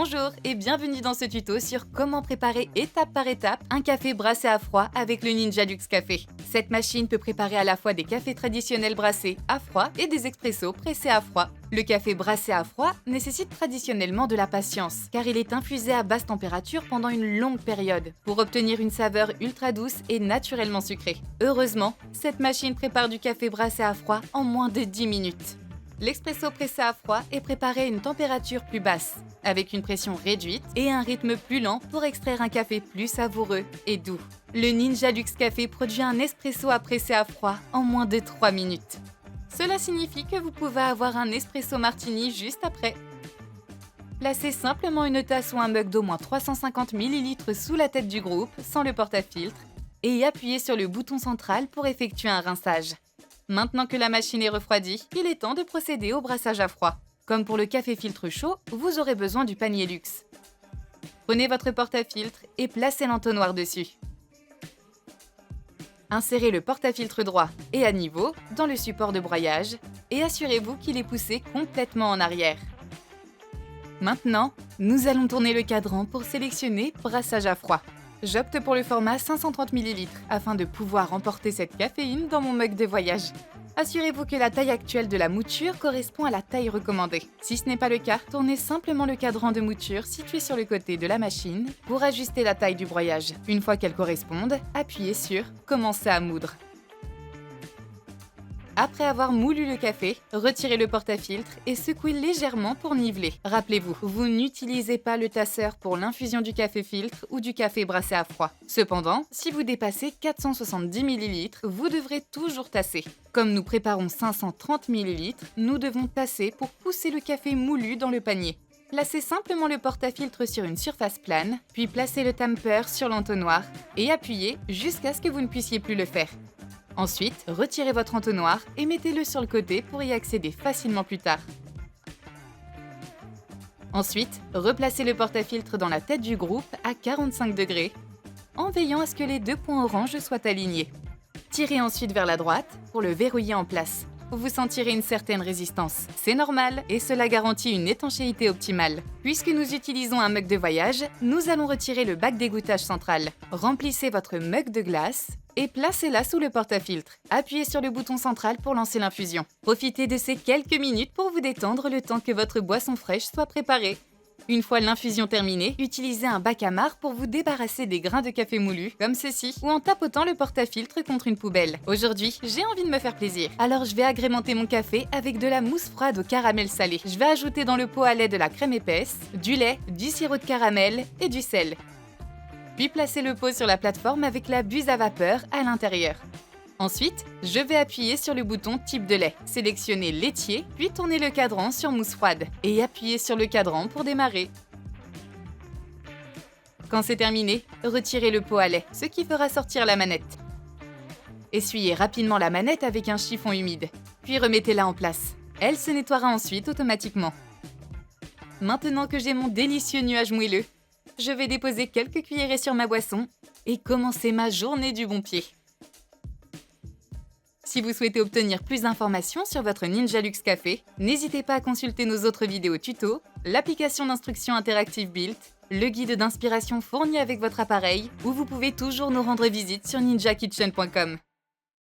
Bonjour et bienvenue dans ce tuto sur comment préparer étape par étape un café brassé à froid avec le Ninja Luxe Café. Cette machine peut préparer à la fois des cafés traditionnels brassés à froid et des expressos pressés à froid. Le café brassé à froid nécessite traditionnellement de la patience car il est infusé à basse température pendant une longue période pour obtenir une saveur ultra douce et naturellement sucrée. Heureusement, cette machine prépare du café brassé à froid en moins de 10 minutes. L'expresso pressé à froid est préparé à une température plus basse, avec une pression réduite et un rythme plus lent pour extraire un café plus savoureux et doux. Le Ninja Luxe Café produit un espresso à presser à froid en moins de 3 minutes. Cela signifie que vous pouvez avoir un espresso martini juste après. Placez simplement une tasse ou un mug d'au moins 350 ml sous la tête du groupe, sans le porte-à-filtre, et appuyez sur le bouton central pour effectuer un rinçage. Maintenant que la machine est refroidie, il est temps de procéder au brassage à froid. Comme pour le café filtre chaud, vous aurez besoin du panier luxe. Prenez votre porte-à-filtre et placez l'entonnoir dessus. Insérez le porte-à-filtre droit et à niveau dans le support de broyage et assurez-vous qu'il est poussé complètement en arrière. Maintenant, nous allons tourner le cadran pour sélectionner brassage à froid. J'opte pour le format 530 ml afin de pouvoir emporter cette caféine dans mon mug de voyage. Assurez-vous que la taille actuelle de la mouture correspond à la taille recommandée. Si ce n'est pas le cas, tournez simplement le cadran de mouture situé sur le côté de la machine pour ajuster la taille du broyage. Une fois qu'elle corresponde, appuyez sur « Commencer à moudre ». Après avoir moulu le café, retirez le porte-à-filtre et secouez légèrement pour niveler. Rappelez-vous, vous n'utilisez pas le tasseur pour l'infusion du café filtre ou du café brassé à froid. Cependant, si vous dépassez 470 ml, vous devrez toujours tasser. Comme nous préparons 530 ml, nous devons tasser pour pousser le café moulu dans le panier. Placez simplement le porte-à-filtre sur une surface plane, puis placez le tamper sur l'entonnoir et appuyez jusqu'à ce que vous ne puissiez plus le faire. Ensuite, retirez votre entonnoir et mettez-le sur le côté pour y accéder facilement plus tard. Ensuite, replacez le porte-à-filtre dans la tête du groupe à 45 degrés, en veillant à ce que les deux points orange soient alignés. Tirez ensuite vers la droite pour le verrouiller en place. Vous sentirez une certaine résistance. C'est normal et cela garantit une étanchéité optimale. Puisque nous utilisons un mug de voyage, nous allons retirer le bac d'égouttage central. Remplissez votre mug de glace et placez-la sous le porte-à-filtre. Appuyez sur le bouton central pour lancer l'infusion. Profitez de ces quelques minutes pour vous détendre le temps que votre boisson fraîche soit préparée. Une fois l'infusion terminée, utilisez un bac à marc pour vous débarrasser des grains de café moulu, comme ceci, ou en tapotant le porte-à-filtre contre une poubelle. Aujourd'hui, j'ai envie de me faire plaisir. Alors je vais agrémenter mon café avec de la mousse froide au caramel salé. Je vais ajouter dans le pot à lait de la crème épaisse, du lait, du sirop de caramel et du sel. Puis placez le pot sur la plateforme avec la buse à vapeur à l'intérieur. Ensuite, je vais appuyer sur le bouton type de lait. Sélectionnez laitier, puis tournez le cadran sur mousse froide et appuyez sur le cadran pour démarrer. Quand c'est terminé, retirez le pot à lait, ce qui fera sortir la manette. Essuyez rapidement la manette avec un chiffon humide, puis remettez-la en place. Elle se nettoiera ensuite automatiquement. Maintenant que j'ai mon délicieux nuage moelleux, je vais déposer quelques cuillerées sur ma boisson et commencer ma journée du bon pied. Si vous souhaitez obtenir plus d'informations sur votre Ninja Luxe Café, n'hésitez pas à consulter nos autres vidéos tutos, l'application d'instruction interactive Built, le guide d'inspiration fourni avec votre appareil, ou vous pouvez toujours nous rendre visite sur ninjakitchen.com.